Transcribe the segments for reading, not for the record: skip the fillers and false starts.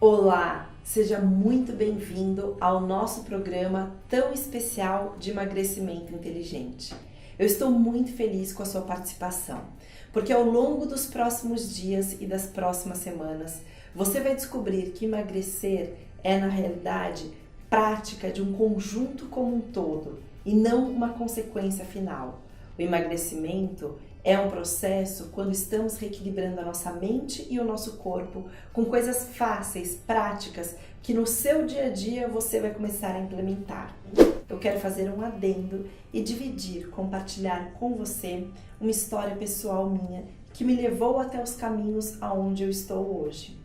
Olá, seja muito bem-vindo ao nosso programa tão especial de emagrecimento inteligente. Eu estou muito feliz com a sua participação, porque ao longo dos próximos dias e das próximas semanas, você vai descobrir que emagrecer é, na realidade, prática de um conjunto como um todo e não uma consequência final. O emagrecimento é um processo quando estamos reequilibrando a nossa mente e o nosso corpo com coisas fáceis, práticas, que no seu dia a dia você vai começar a implementar. Eu quero fazer um adendo e dividir, compartilhar com você uma história pessoal minha que me levou até os caminhos aonde eu estou hoje.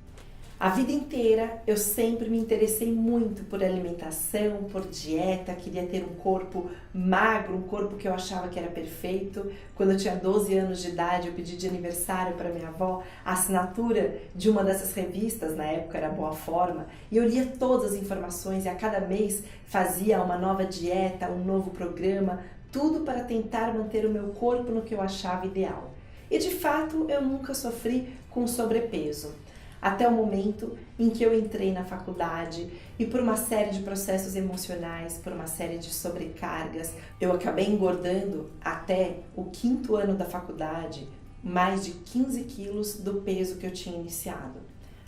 A vida inteira eu sempre me interessei muito por alimentação, por dieta, queria ter um corpo magro, um corpo que eu achava que era perfeito. Quando eu tinha 12 anos de idade, eu pedi de aniversário para minha avó a assinatura de uma dessas revistas, na época era Boa Forma, e eu lia todas as informações e a cada mês fazia uma nova dieta, um novo programa, tudo para tentar manter o meu corpo no que eu achava ideal. E de fato eu nunca sofri com sobrepeso. Até o momento em que eu entrei na faculdade e por uma série de processos emocionais, por uma série de sobrecargas, eu acabei engordando até o 5º ano da faculdade, mais de 15 quilos do peso que eu tinha iniciado.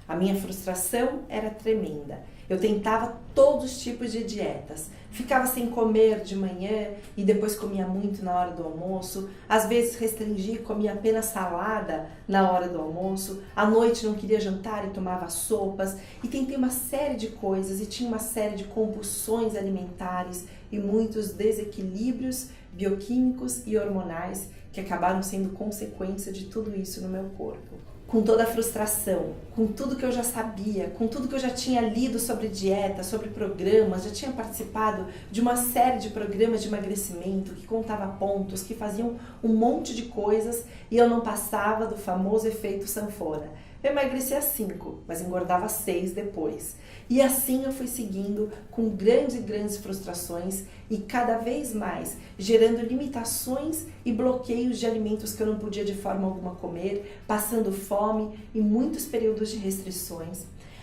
A minha frustração era tremenda. Eu tentava todos os tipos de dietas. Ficava sem comer de manhã e depois comia muito na hora do almoço. Às vezes restringia e comia apenas salada na hora do almoço. À noite não queria jantar e tomava sopas. E tentei uma série de coisas e tinha uma série de compulsões alimentares e muitos desequilíbrios bioquímicos e hormonais que acabaram sendo consequência de tudo isso no meu corpo. Com toda a frustração, com tudo que eu já sabia, com tudo que eu já tinha lido sobre dieta, sobre programas, já tinha participado de uma série de programas de emagrecimento que contava pontos, que faziam um monte de coisas e eu não passava do famoso efeito sanfona. Eu emagrecia 5, mas engordava 6 depois. E assim eu fui seguindo com grandes frustrações e cada vez mais gerando limitações e bloqueios de alimentos que eu não podia de forma alguma comer, passando fome e muitos períodos de restrições.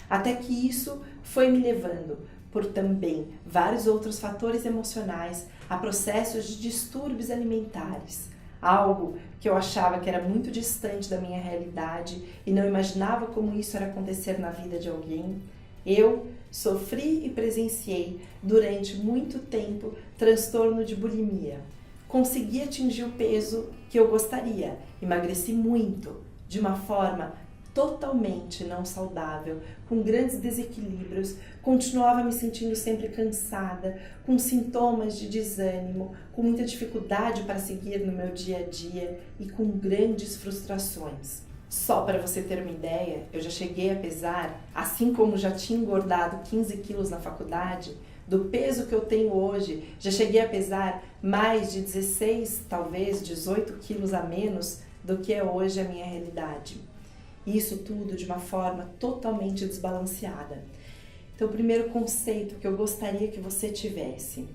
Até que isso foi me levando, por também vários outros fatores emocionais, a processos de distúrbios alimentares. Algo que eu achava que era muito distante da minha realidade e não imaginava como isso era acontecer na vida de alguém. Eu sofri e presenciei durante muito tempo transtorno de bulimia. Consegui atingir o peso que eu gostaria, emagreci muito, de uma forma totalmente não saudável, com grandes desequilíbrios, continuava me sentindo sempre cansada, com sintomas de desânimo, com muita dificuldade para seguir no meu dia a dia e com grandes frustrações. Só para você ter uma ideia, eu já cheguei a pesar, assim como já tinha engordado 15 quilos na faculdade, do peso que eu tenho hoje, já cheguei a pesar mais de 16, talvez 18 quilos a menos do que é hoje a minha realidade. Isso tudo de uma forma totalmente desbalanceada. Então, o primeiro conceito que eu gostaria que você tivesse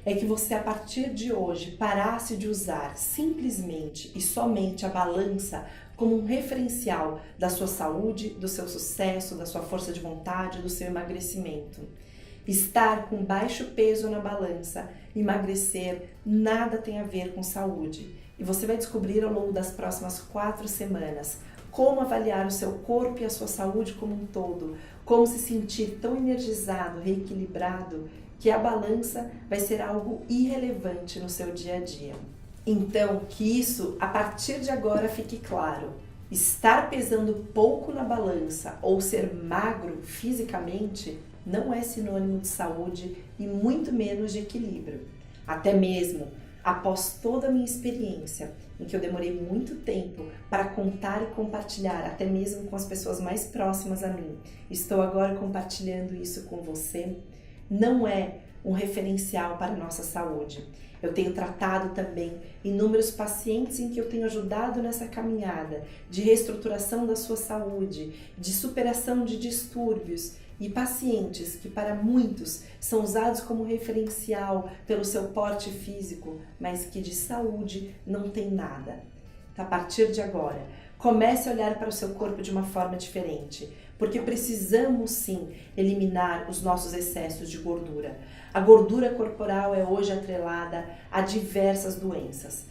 é que você, a partir de hoje, parasse de usar simplesmente e somente a balança como um referencial da sua saúde, do seu sucesso, da sua força de vontade, do seu emagrecimento. Estar com baixo peso na balança, emagrecer, nada tem a ver com saúde. E você vai descobrir ao longo das próximas 4 semanas como avaliar o seu corpo e a sua saúde como um todo, como se sentir tão energizado, reequilibrado, que a balança vai ser algo irrelevante no seu dia a dia. Então, que isso, a partir de agora, fique claro. Estar pesando pouco na balança ou ser magro fisicamente não é sinônimo de saúde e muito menos de equilíbrio. Até mesmo após toda a minha experiência, em que eu demorei muito tempo para contar e compartilhar, até mesmo com as pessoas mais próximas a mim, estou agora compartilhando isso com você, não é um referencial para a nossa saúde. Eu tenho tratado também inúmeros pacientes em que eu tenho ajudado nessa caminhada de reestruturação da sua saúde, de superação de distúrbios, e pacientes que para muitos são usados como referencial pelo seu porte físico, mas que de saúde não tem nada. A partir de agora, comece a olhar para o seu corpo de uma forma diferente. porque precisamos sim eliminar os nossos excessos de gordura. A gordura corporal é hoje atrelada a diversas doenças.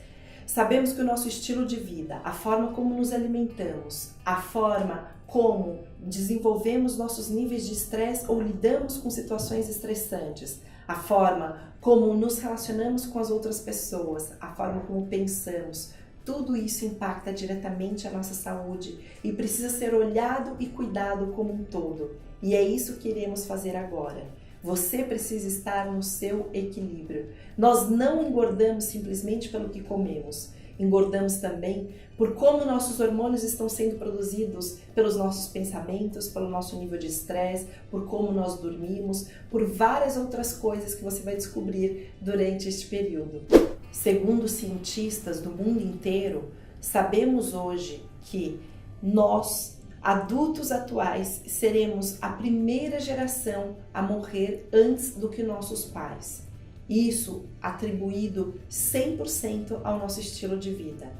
Sabemos que o nosso estilo de vida, a forma como nos alimentamos, a forma como desenvolvemos nossos níveis de estresse ou lidamos com situações estressantes, a forma como nos relacionamos com as outras pessoas, a forma como pensamos, tudo isso impacta diretamente a nossa saúde e precisa ser olhado e cuidado como um todo. E é isso que iremos fazer agora. Você precisa estar no seu equilíbrio. Nós não engordamos simplesmente pelo que comemos. Engordamos também por como nossos hormônios estão sendo produzidos pelos nossos pensamentos, pelo nosso nível de estresse, por como nós dormimos, por várias outras coisas que você vai descobrir durante este período. Segundo cientistas do mundo inteiro, sabemos hoje que nós, adultos atuais, seremos a primeira geração a morrer antes do que nossos pais. Isso atribuído 100% ao nosso estilo de vida.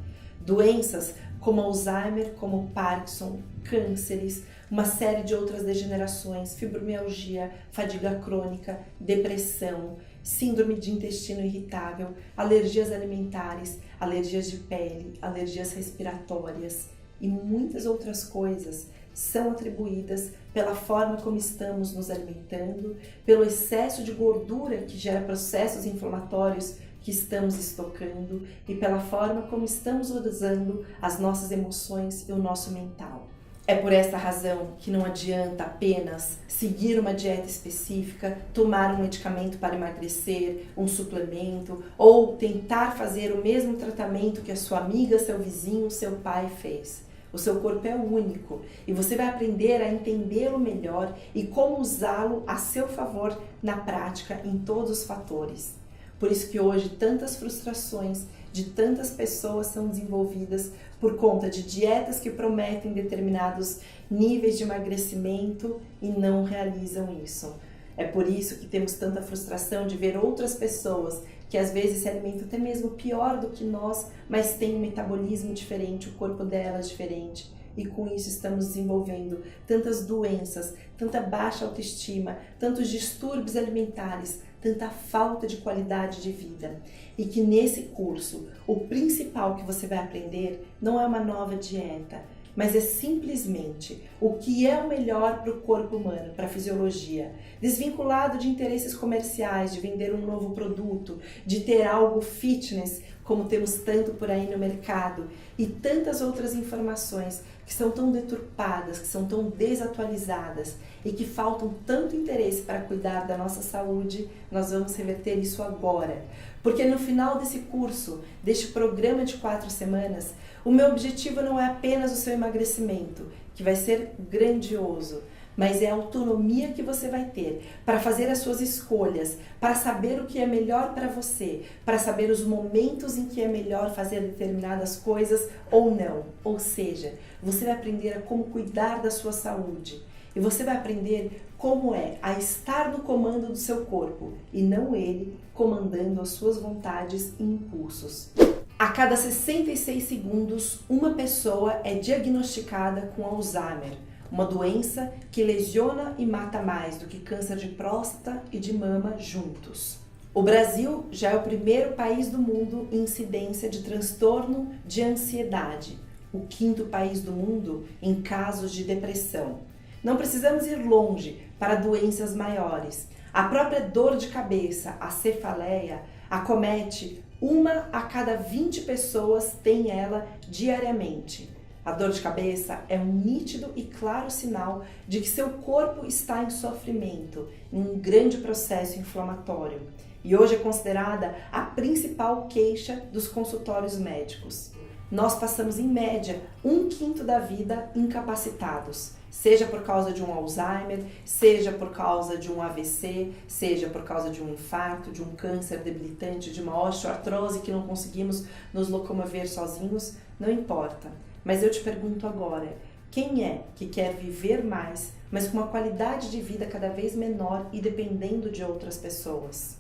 Doenças como Alzheimer, como Parkinson, cânceres, uma série de outras degenerações, fibromialgia, fadiga crônica, depressão, síndrome de intestino irritável, alergias alimentares, alergias de pele, alergias respiratórias e muitas outras coisas são atribuídas pela forma como estamos nos alimentando, pelo excesso de gordura que gera processos inflamatórios que estamos estocando e pela forma como estamos usando as nossas emoções e o nosso mental. É por esta razão que não adianta apenas seguir uma dieta específica, tomar um medicamento para emagrecer, um suplemento ou tentar fazer o mesmo tratamento que a sua amiga, seu vizinho, seu pai fez. O seu corpo é único e você vai aprender a entendê-lo melhor e como usá-lo a seu favor na prática em todos os fatores. Por isso que hoje tantas frustrações de tantas pessoas são desenvolvidas por conta de dietas que prometem determinados níveis de emagrecimento e não realizam isso. É por isso que temos tanta frustração de ver outras pessoas que às vezes se alimentam até mesmo pior do que nós, mas têm um metabolismo diferente, o corpo dela é diferente. E com isso estamos desenvolvendo tantas doenças, tanta baixa autoestima, tantos distúrbios alimentares, tanta falta de qualidade de vida. E que nesse curso, o principal que você vai aprender não é uma nova dieta, mas é simplesmente o que é o melhor para o corpo humano, para a fisiologia, desvinculado de interesses comerciais, de vender um novo produto, de ter algo fitness, como temos tanto por aí no mercado, e tantas outras informações que são tão deturpadas, que são tão desatualizadas e que faltam tanto interesse para cuidar da nossa saúde. Nós vamos reverter isso agora. Porque no final desse curso, deste programa de 4 semanas, o meu objetivo não é apenas o seu emagrecimento, que vai ser grandioso, mas é a autonomia que você vai ter para fazer as suas escolhas, para saber o que é melhor para você, para saber os momentos em que é melhor fazer determinadas coisas ou não. Ou seja, você vai aprender a como cuidar da sua saúde e você vai aprender como é a estar no comando do seu corpo e não ele comandando as suas vontades e impulsos. A cada 66 segundos, uma pessoa é diagnosticada com Alzheimer, uma doença que lesiona e mata mais do que câncer de próstata e de mama juntos. O Brasil já é o primeiro país do mundo em incidência de transtorno de ansiedade, o 5º país do mundo em casos de depressão. Não precisamos ir longe para doenças maiores. A própria dor de cabeça, a cefaleia, acomete 1 a cada 20 pessoas tem ela diariamente. A dor de cabeça é um nítido e claro sinal de que seu corpo está em sofrimento, em um grande processo inflamatório. E hoje é considerada a principal queixa dos consultórios médicos. Nós passamos em média 1/5 da vida incapacitados, seja por causa de um Alzheimer, seja por causa de um AVC, seja por causa de um infarto, de um câncer debilitante, de uma osteoartrose que não conseguimos nos locomover sozinhos, não importa. Mas eu te pergunto agora, quem é que quer viver mais, mas com uma qualidade de vida cada vez menor e dependendo de outras pessoas?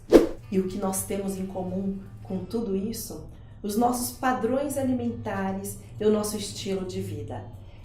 E o que nós temos em comum com tudo isso? Os nossos padrões alimentares e o nosso estilo de vida.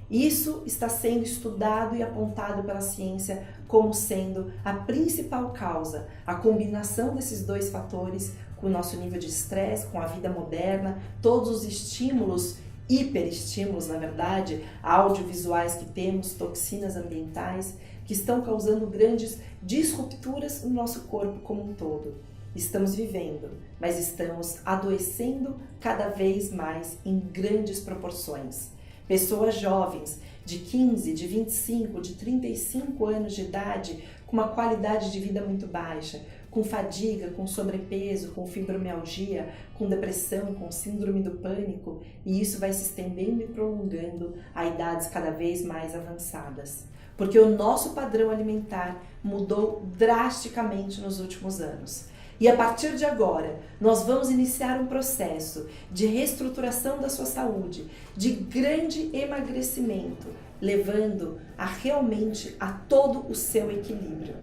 Isso está sendo estudado e apontado pela ciência como sendo a principal causa, a combinação desses dois fatores com o nosso nível de estresse, com a vida moderna, todos os estímulos, hiperestímulos na verdade, audiovisuais que temos, toxinas ambientais, que estão causando grandes disrupturas no nosso corpo como um todo. Estamos vivendo, mas estamos adoecendo cada vez mais em grandes proporções. Pessoas jovens de 15, de 25, de 35 anos de idade com uma qualidade de vida muito baixa, com fadiga, com sobrepeso, com fibromialgia, com depressão, com síndrome do pânico, e isso vai se estendendo e prolongando a idades cada vez mais avançadas. Porque o nosso padrão alimentar mudou drasticamente nos últimos anos. E a partir de agora, nós vamos iniciar um processo de reestruturação da sua saúde, de grande emagrecimento, levando realmente a todo o seu equilíbrio.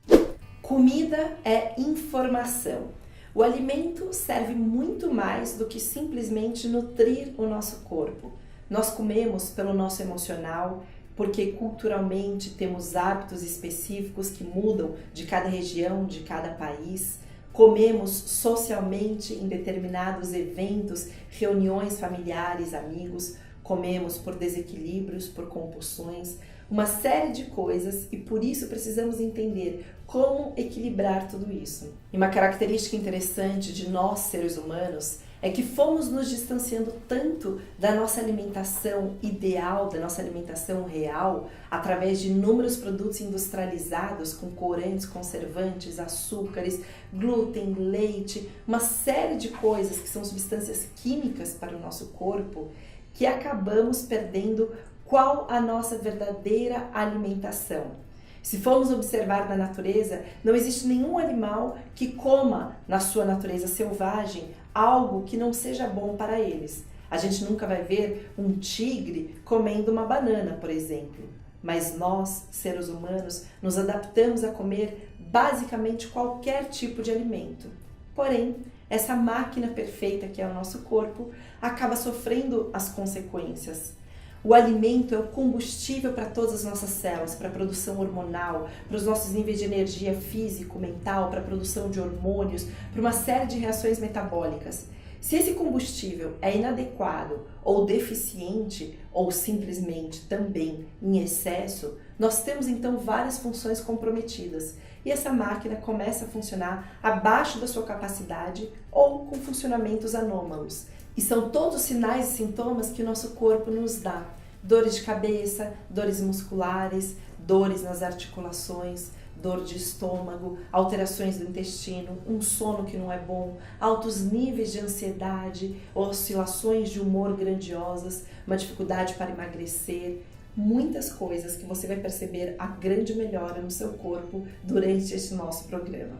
Comida é informação. O alimento serve muito mais do que simplesmente nutrir o nosso corpo. Nós comemos pelo nosso emocional, porque culturalmente temos hábitos específicos que mudam de cada região, de cada país. Comemos socialmente em determinados eventos, reuniões familiares, amigos. Comemos por desequilíbrios, por compulsões, uma série de coisas, e por isso precisamos entender como equilibrar tudo isso. E uma característica interessante de nós, seres humanos, é que fomos nos distanciando tanto da nossa alimentação ideal, da nossa alimentação real, através de inúmeros produtos industrializados com corantes, conservantes, açúcares, glúten, leite, uma série de coisas que são substâncias químicas para o nosso corpo, que acabamos perdendo qual a nossa verdadeira alimentação. Se formos observar na natureza, não existe nenhum animal que coma na sua natureza selvagem algo que não seja bom para eles. A gente nunca vai ver um tigre comendo uma banana, por exemplo. Mas nós, seres humanos, nos adaptamos a comer basicamente qualquer tipo de alimento. Porém, essa máquina perfeita que é o nosso corpo acaba sofrendo as consequências. O alimento é o combustível para todas as nossas células, para a produção hormonal, para os nossos níveis de energia físico, mental, para a produção de hormônios, para uma série de reações metabólicas. Se esse combustível é inadequado ou deficiente, ou simplesmente também em excesso, nós temos então várias funções comprometidas. E essa máquina começa a funcionar abaixo da sua capacidade ou com funcionamentos anômalos. E são todos sinais e sintomas que o nosso corpo nos dá. Dores de cabeça, dores musculares, dores nas articulações, dor de estômago, alterações do intestino, um sono que não é bom, altos níveis de ansiedade, oscilações de humor grandiosas, uma dificuldade para emagrecer, muitas coisas que você vai perceber a grande melhora no seu corpo durante este nosso programa.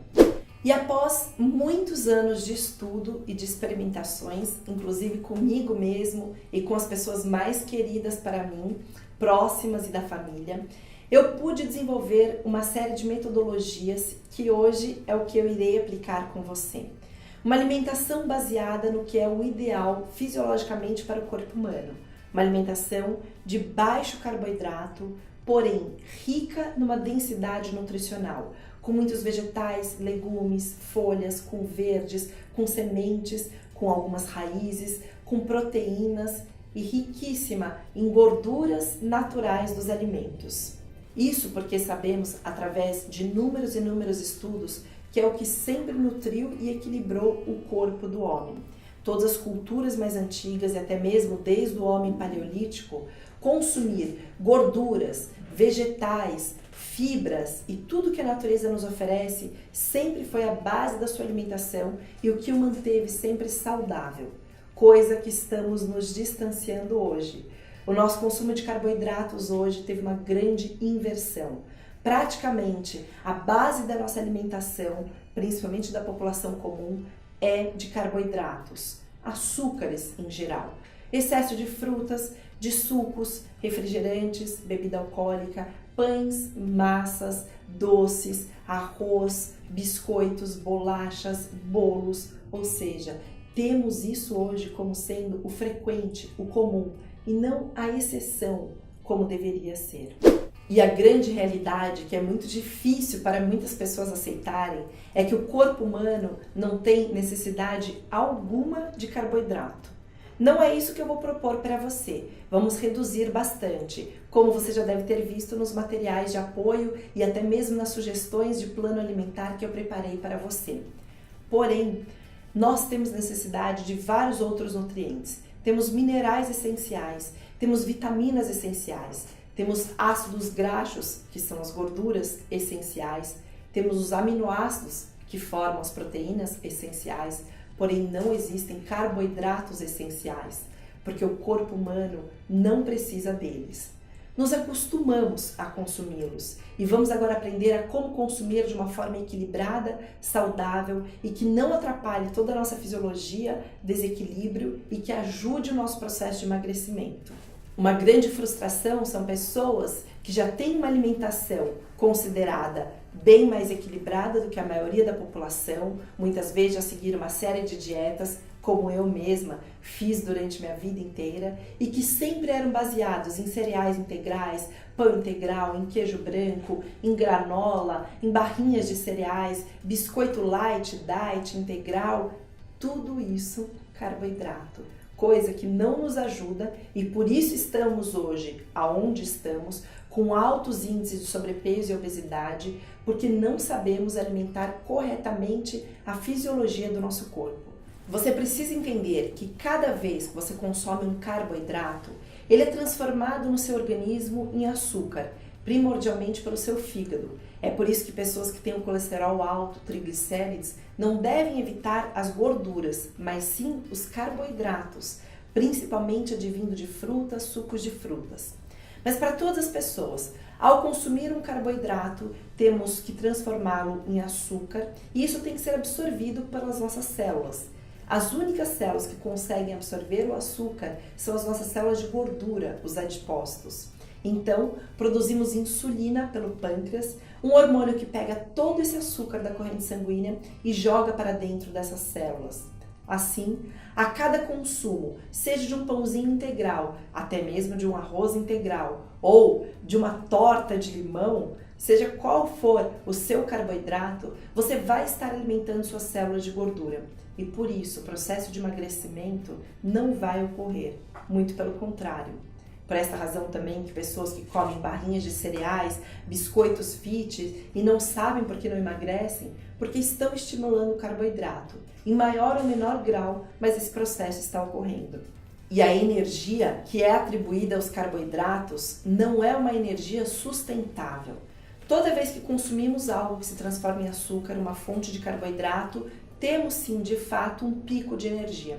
E após muitos anos de estudo e de experimentações, inclusive comigo mesmo e com as pessoas mais queridas para mim, próximas e da família, eu pude desenvolver uma série de metodologias que hoje é o que eu irei aplicar com você. Uma alimentação baseada no que é o ideal fisiologicamente para o corpo humano. Uma alimentação de baixo carboidrato, porém rica numa densidade nutricional, com muitos vegetais, legumes, folhas, com verdes, com sementes, com algumas raízes, com proteínas e riquíssima em gorduras naturais dos alimentos. Isso porque sabemos, através de inúmeros estudos, que é o que sempre nutriu e equilibrou o corpo do homem. Todas as culturas mais antigas e até mesmo desde o homem paleolítico, consumir gorduras, vegetais, fibras e tudo que a natureza nos oferece sempre foi a base da sua alimentação e o que o manteve sempre saudável, coisa que estamos nos distanciando hoje. O nosso consumo de carboidratos hoje teve uma grande inversão. Praticamente a base da nossa alimentação, principalmente da população comum, é de carboidratos, açúcares em geral, excesso de frutas, de sucos, refrigerantes, bebida alcoólica, pães, massas, doces, arroz, biscoitos, bolachas, bolos, ou seja, temos isso hoje como sendo o frequente, o comum, e não a exceção, como deveria ser. E a grande realidade, que é muito difícil para muitas pessoas aceitarem, é que o corpo humano não tem necessidade alguma de carboidrato. Não é isso que eu vou propor para você. Vamos reduzir bastante, como você já deve ter visto nos materiais de apoio e até mesmo nas sugestões de plano alimentar que eu preparei para você. Porém, nós temos necessidade de vários outros nutrientes. Temos minerais essenciais, temos vitaminas essenciais, temos ácidos graxos, que são as gorduras essenciais, temos os aminoácidos, que formam as proteínas essenciais, porém não existem carboidratos essenciais, porque o corpo humano não precisa deles. Nos acostumamos a consumi-los e vamos agora aprender a como consumir de uma forma equilibrada, saudável e que não atrapalhe toda a nossa fisiologia, desequilíbrio e que ajude o nosso processo de emagrecimento. Uma grande frustração são pessoas que já têm uma alimentação considerada bem mais equilibrada do que a maioria da população, muitas vezes já seguiram uma série de dietas, como eu mesma fiz durante minha vida inteira, e que sempre eram baseados em cereais integrais, pão integral, em queijo branco, em granola, em barrinhas de cereais, biscoito light, diet, integral, tudo isso carboidrato. Coisa que não nos ajuda e por isso estamos hoje aonde estamos, com altos índices de sobrepeso e obesidade, porque não sabemos alimentar corretamente a fisiologia do nosso corpo. Você precisa entender que cada vez que você consome um carboidrato, ele é transformado no seu organismo em açúcar, primordialmente pelo seu fígado. É por isso que pessoas que têm um colesterol alto, triglicérides, não devem evitar as gorduras, mas sim os carboidratos, principalmente advindo de frutas, sucos de frutas. Mas para todas as pessoas, ao consumir um carboidrato, temos que transformá-lo em açúcar e isso tem que ser absorvido pelas nossas células. As únicas células que conseguem absorver o açúcar são as nossas células de gordura, os adipócitos. Então, produzimos insulina pelo pâncreas, um hormônio que pega todo esse açúcar da corrente sanguínea e joga para dentro dessas células. Assim, a cada consumo, seja de um pãozinho integral, até mesmo de um arroz integral, ou de uma torta de limão, seja qual for o seu carboidrato, você vai estar alimentando suas células de gordura. E por isso, o processo de emagrecimento não vai ocorrer, muito pelo contrário. Por essa razão também que pessoas que comem barrinhas de cereais, biscoitos fit e não sabem por que não emagrecem, porque estão estimulando o carboidrato, em maior ou menor grau, mas esse processo está ocorrendo. E a energia que é atribuída aos carboidratos não é uma energia sustentável. Toda vez que consumimos algo que se transforma em açúcar, uma fonte de carboidrato, temos sim, de fato, um pico de energia.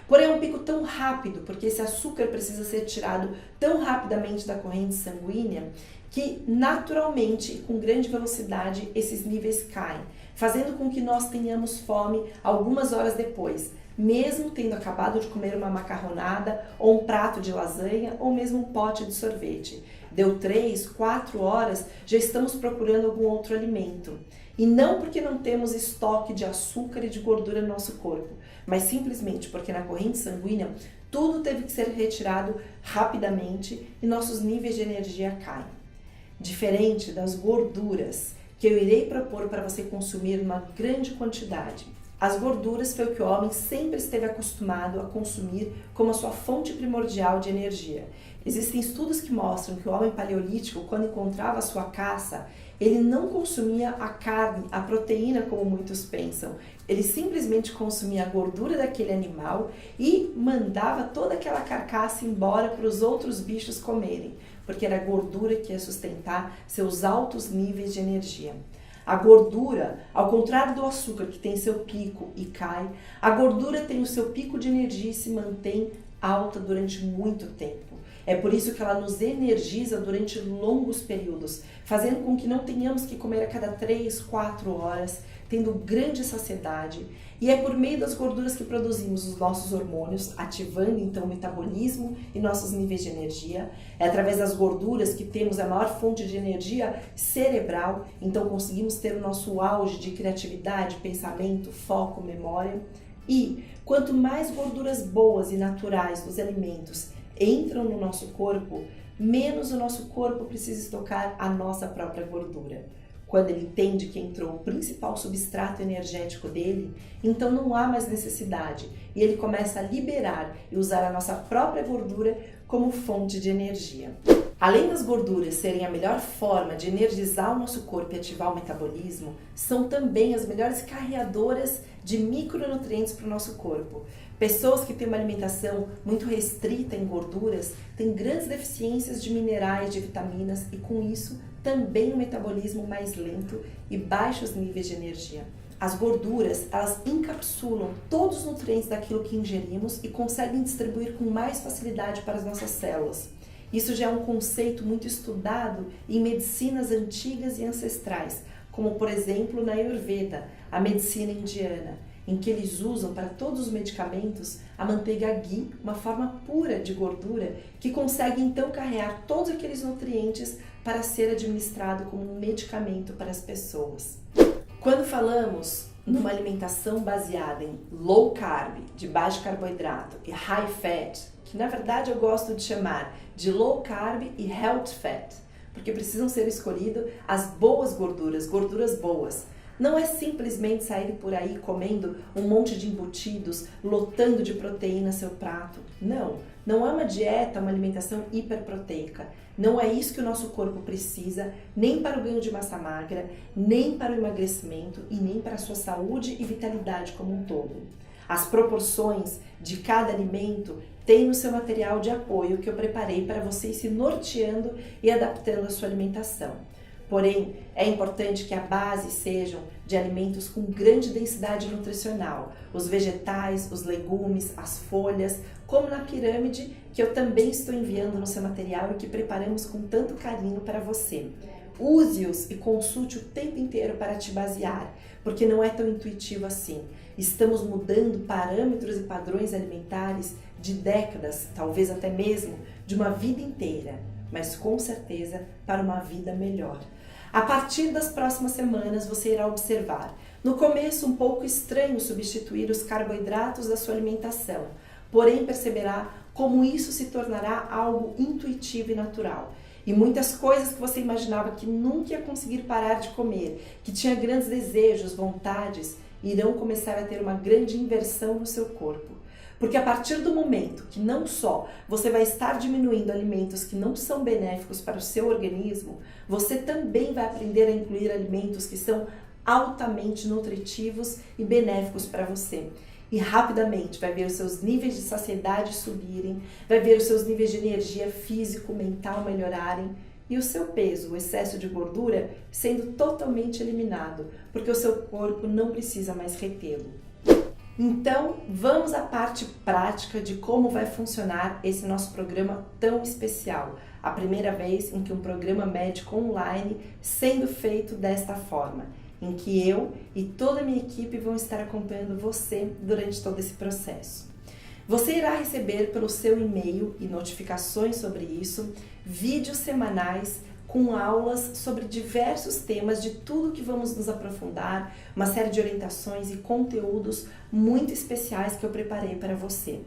Porém, é um pico tão rápido, porque esse açúcar precisa ser tirado tão rapidamente da corrente sanguínea, que naturalmente, com grande velocidade, esses níveis caem, fazendo com que nós tenhamos fome algumas horas depois, mesmo tendo acabado de comer uma macarronada, ou um prato de lasanha, ou mesmo um pote de sorvete. Deu 3, 4 horas, já estamos procurando algum outro alimento. E não porque não temos estoque de açúcar e de gordura no nosso corpo, mas simplesmente porque na corrente sanguínea tudo teve que ser retirado rapidamente e nossos níveis de energia caem. Diferente das gorduras, que eu irei propor para você consumir uma grande quantidade. As gorduras foi o que o homem sempre esteve acostumado a consumir como a sua fonte primordial de energia. Existem estudos que mostram que o homem paleolítico, quando encontrava a sua caça, ele não consumia a carne, a proteína como muitos pensam. Ele simplesmente consumia a gordura daquele animal e mandava toda aquela carcaça embora para os outros bichos comerem, porque era a gordura que ia sustentar seus altos níveis de energia. A gordura, ao contrário do açúcar que tem seu pico e cai, a gordura tem o seu pico de energia e se mantém alta durante muito tempo. É por isso que ela nos energiza durante longos períodos, fazendo com que não tenhamos que comer a cada 3, 4 horas, tendo grande saciedade. E é por meio das gorduras que produzimos os nossos hormônios, ativando então o metabolismo e nossos níveis de energia. É através das gorduras que temos a maior fonte de energia cerebral, então conseguimos ter o nosso auge de criatividade, pensamento, foco, memória. E quanto mais gorduras boas e naturais dos alimentos entram no nosso corpo, menos o nosso corpo precisa estocar a nossa própria gordura. Quando ele entende que entrou o principal substrato energético dele, então não há mais necessidade e ele começa a liberar e usar a nossa própria gordura como fonte de energia. Além das gorduras serem a melhor forma de energizar o nosso corpo e ativar o metabolismo, são também as melhores carreadoras de micronutrientes para o nosso corpo. Pessoas que têm uma alimentação muito restrita em gorduras têm grandes deficiências de minerais, de vitaminas e com isso também um metabolismo mais lento e baixos níveis de energia. As gorduras, elas encapsulam todos os nutrientes daquilo que ingerimos e conseguem distribuir com mais facilidade para as nossas células. Isso já é um conceito muito estudado em medicinas antigas e ancestrais, como por exemplo na Ayurveda, a medicina indiana, em que eles usam para todos os medicamentos a manteiga ghee, uma forma pura de gordura, que consegue então carregar todos aqueles nutrientes para ser administrado como um medicamento para as pessoas. Quando falamos numa alimentação baseada em low carb, de baixo carboidrato, e high fat, que na verdade eu gosto de chamar de low carb e health fat, porque precisam ser escolhidas as boas gorduras, gorduras boas. Não é simplesmente sair por aí comendo um monte de embutidos, lotando de proteína seu prato. Não é uma dieta, uma alimentação hiperproteica. Não é isso que o nosso corpo precisa, nem para o ganho de massa magra, nem para o emagrecimento e nem para a sua saúde e vitalidade como um todo. As proporções de cada alimento tem no seu material de apoio que eu preparei para você ir se norteando e adaptando a sua alimentação. Porém, é importante que a base sejam de alimentos com grande densidade nutricional, os vegetais, os legumes, as folhas, como na pirâmide que eu também estou enviando no seu material e que preparamos com tanto carinho para você. Use-os e consulte o tempo inteiro para te basear, porque não é tão intuitivo assim. Estamos mudando parâmetros e padrões alimentares de décadas, talvez até mesmo de uma vida inteira, mas com certeza para uma vida melhor. A partir das próximas semanas você irá observar, no começo um pouco estranho substituir os carboidratos da sua alimentação, porém perceberá como isso se tornará algo intuitivo e natural. E muitas coisas que você imaginava que nunca ia conseguir parar de comer, que tinha grandes desejos, vontades, irão começar a ter uma grande inversão no seu corpo. Porque a partir do momento que não só você vai estar diminuindo alimentos que não são benéficos para o seu organismo, você também vai aprender a incluir alimentos que são altamente nutritivos e benéficos para você. E rapidamente vai ver os seus níveis de saciedade subirem, vai ver os seus níveis de energia físico, mental melhorarem e o seu peso, o excesso de gordura, sendo totalmente eliminado, porque o seu corpo não precisa mais retê-lo. Então, vamos à parte prática de como vai funcionar esse nosso programa tão especial. A primeira vez em que um programa médico online sendo feito desta forma, em que eu e toda a minha equipe vão estar acompanhando você durante todo esse processo. Você irá receber pelo seu e-mail e notificações sobre isso, vídeos semanais com aulas sobre diversos temas de tudo que vamos nos aprofundar, uma série de orientações e conteúdos muito especiais que eu preparei para você.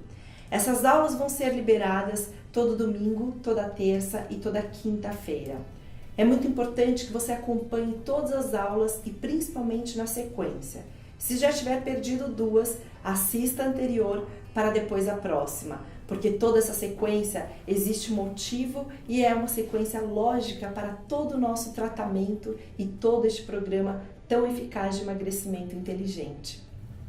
Essas aulas vão ser liberadas todo domingo, toda terça e toda quinta-feira. É muito importante que você acompanhe todas as aulas e principalmente na sequência. Se já tiver perdido duas, assista a anterior para depois a próxima, porque toda essa sequência existe motivo e é uma sequência lógica para todo o nosso tratamento e todo este programa tão eficaz de emagrecimento inteligente.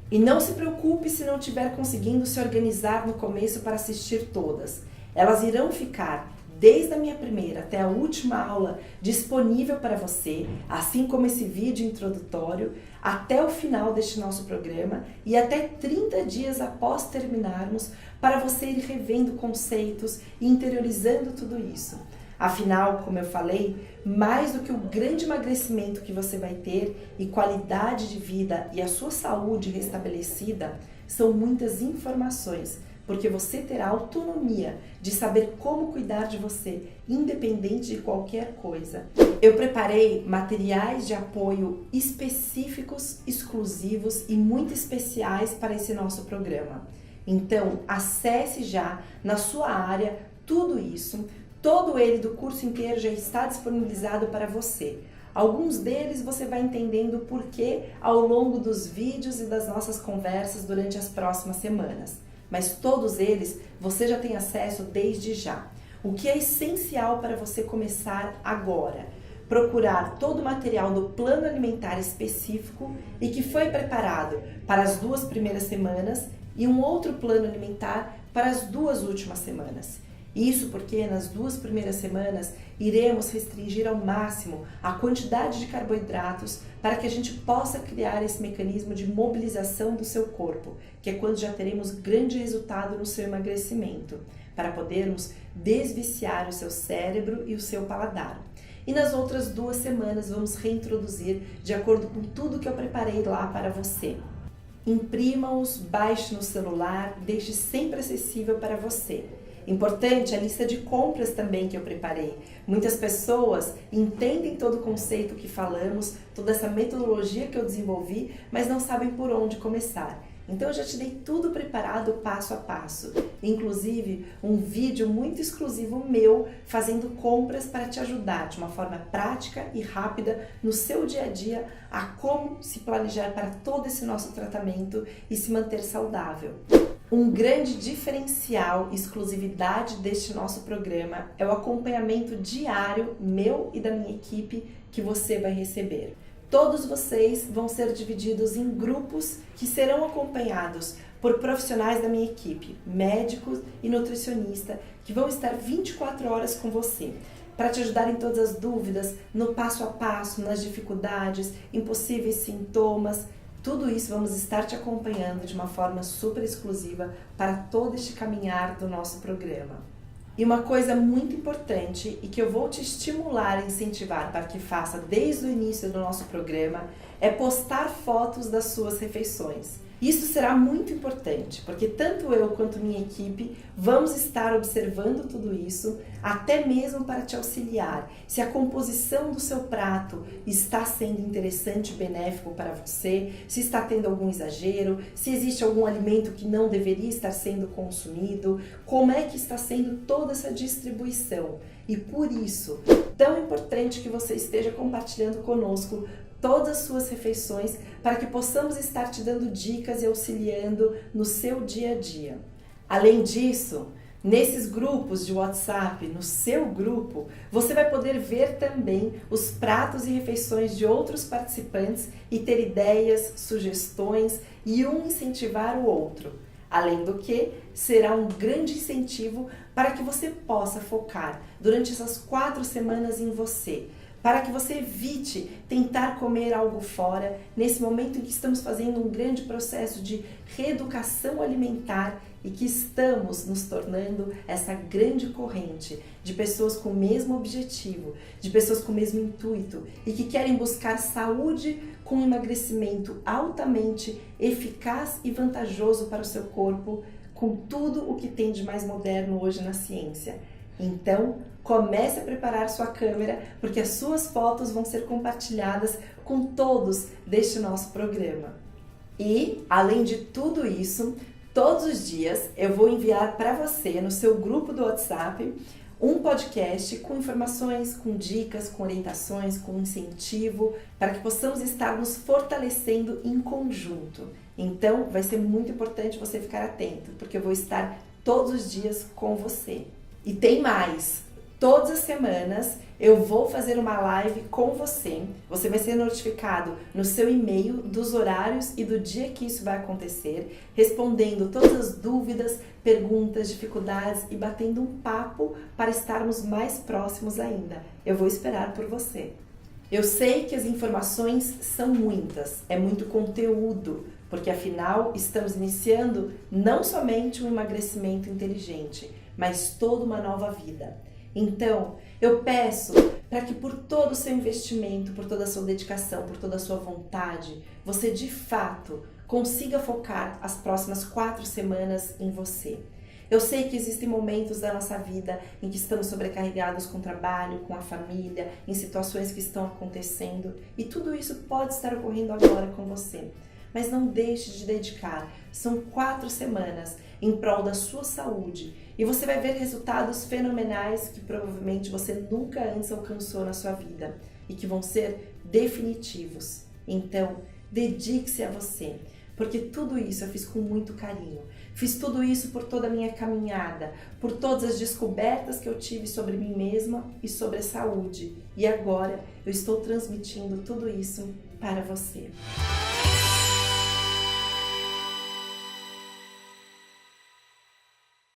E não se preocupe se não estiver conseguindo se organizar no começo para assistir todas. Elas irão ficar desde a minha primeira até a última aula disponível para você, assim como esse vídeo introdutório, até o final deste nosso programa e até 30 dias após terminarmos, para você ir revendo conceitos e interiorizando tudo isso. Afinal, como eu falei, mais do que o grande emagrecimento que você vai ter e qualidade de vida e a sua saúde restabelecida, são muitas informações, porque você terá autonomia de saber como cuidar de você, independente de qualquer coisa. Eu preparei materiais de apoio específicos, exclusivos e muito especiais para esse nosso programa. Então, acesse já na sua área tudo isso, Todo ele do curso inteiro já está disponibilizado para você. Alguns deles você vai entendendo o porquê ao longo dos vídeos e das nossas conversas durante as próximas semanas. Mas todos eles você já tem acesso desde já. O que é essencial para você começar agora? Procurar todo o material do plano alimentar específico e que foi preparado para as 2 primeiras semanas e um outro plano alimentar para as 2 últimas semanas. Isso porque nas 2 primeiras semanas iremos restringir ao máximo a quantidade de carboidratos para que a gente possa criar esse mecanismo de mobilização do seu corpo, que é quando já teremos grande resultado no seu emagrecimento, para podermos desviciar o seu cérebro e o seu paladar. E nas outras 2 semanas vamos reintroduzir de acordo com tudo que eu preparei lá para você. Imprima-os, baixe no celular, deixe sempre acessível para você. Importante a lista de compras também que eu preparei. Muitas pessoas entendem todo o conceito que falamos, toda essa metodologia que eu desenvolvi, mas não sabem por onde começar. Então eu já te dei tudo preparado passo a passo, inclusive um vídeo muito exclusivo meu fazendo compras para te ajudar de uma forma prática e rápida no seu dia a dia a como se planejar para todo esse nosso tratamento e se manter saudável. Um grande diferencial e exclusividade deste nosso programa é o acompanhamento diário meu e da minha equipe que você vai receber. Todos vocês vão ser divididos em grupos que serão acompanhados por profissionais da minha equipe, médicos e nutricionista, que vão estar 24 horas com você, para te ajudar em todas as dúvidas, no passo a passo, nas dificuldades, em possíveis sintomas. Tudo isso vamos estar te acompanhando de uma forma super exclusiva para todo este caminhar do nosso programa. E uma coisa muito importante e que eu vou te estimular e incentivar para que faça desde o início do nosso programa é postar fotos das suas refeições. Isso será muito importante, porque tanto eu quanto minha equipe vamos estar observando tudo isso, até mesmo para te auxiliar. Se a composição do seu prato está sendo interessante e benéfico para você, se está tendo algum exagero, se existe algum alimento que não deveria estar sendo consumido, como é que está sendo toda essa distribuição. E por isso, tão importante que você esteja compartilhando conosco todas as suas refeições para que possamos estar te dando dicas e auxiliando no seu dia a dia. Além disso, nesses grupos de WhatsApp, no seu grupo, você vai poder ver também os pratos e refeições de outros participantes e ter ideias, sugestões e um incentivar o outro. Além do que, será um grande incentivo para que você possa focar durante essas 4 semanas em você, para que você evite tentar comer algo fora nesse momento em que estamos fazendo um grande processo de reeducação alimentar e que estamos nos tornando essa grande corrente de pessoas com o mesmo objetivo, de pessoas com o mesmo intuito e que querem buscar saúde com emagrecimento altamente eficaz e vantajoso para o seu corpo, com tudo o que tem de mais moderno hoje na ciência. Então, comece a preparar sua câmera, porque as suas fotos vão ser compartilhadas com todos deste nosso programa. E, além de tudo isso, todos os dias eu vou enviar para você, no seu grupo do WhatsApp, um podcast com informações, com dicas, com orientações, com incentivo, para que possamos estar nos fortalecendo em conjunto. Então, vai ser muito importante você ficar atento, porque eu vou estar todos os dias com você. E tem mais! Todas as semanas eu vou fazer uma live com você. Você vai ser notificado no seu e-mail dos horários e do dia que isso vai acontecer, respondendo todas as dúvidas, perguntas, dificuldades e batendo um papo para estarmos mais próximos ainda. Eu vou esperar por você. Eu sei que as informações são muitas, é muito conteúdo, porque afinal estamos iniciando não somente um emagrecimento inteligente, mas toda uma nova vida. Então, eu peço para que por todo o seu investimento, por toda a sua dedicação, por toda a sua vontade, você de fato consiga focar as próximas 4 semanas em você. Eu sei que existem momentos da nossa vida em que estamos sobrecarregados com o trabalho, com a família, em situações que estão acontecendo, e tudo isso pode estar ocorrendo agora com você. Mas não deixe de dedicar. São 4 semanas em prol da sua saúde e você vai ver resultados fenomenais que provavelmente você nunca antes alcançou na sua vida e que vão ser definitivos. Então, dedique-se a você, porque tudo isso eu fiz com muito carinho. Fiz tudo isso por toda a minha caminhada, por todas as descobertas que eu tive sobre mim mesma e sobre a saúde. E agora eu estou transmitindo tudo isso para você.